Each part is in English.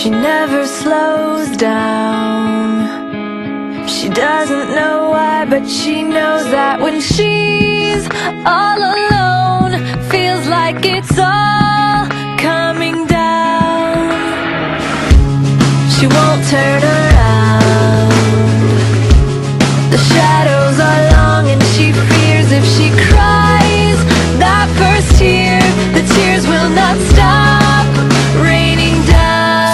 She never slows down. She doesn't know why, but she knows that when she's all alone, feels like it's all coming down. She won't turn around. The shadows are long and she fears if she cries that first tear, the tears will not stop raining down.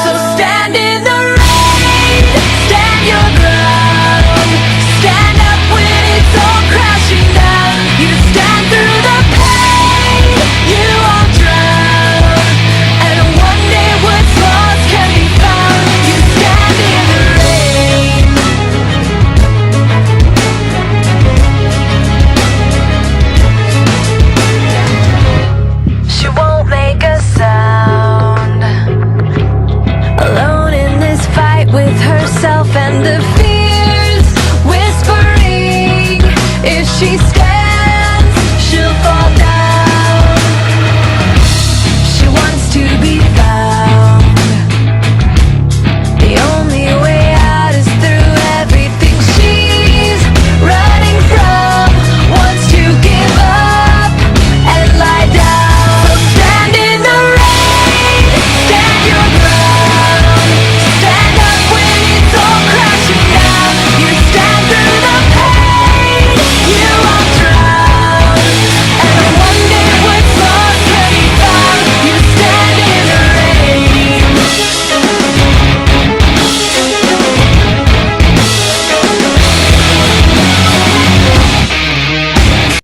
So stand in the rain, stand your ground, stand up when it's all crashing down. You stand through the pain, you won't drown, and one day what's lost can be found. You stand in the rain. She won't make a sound, alone in this fight with herself and the fear.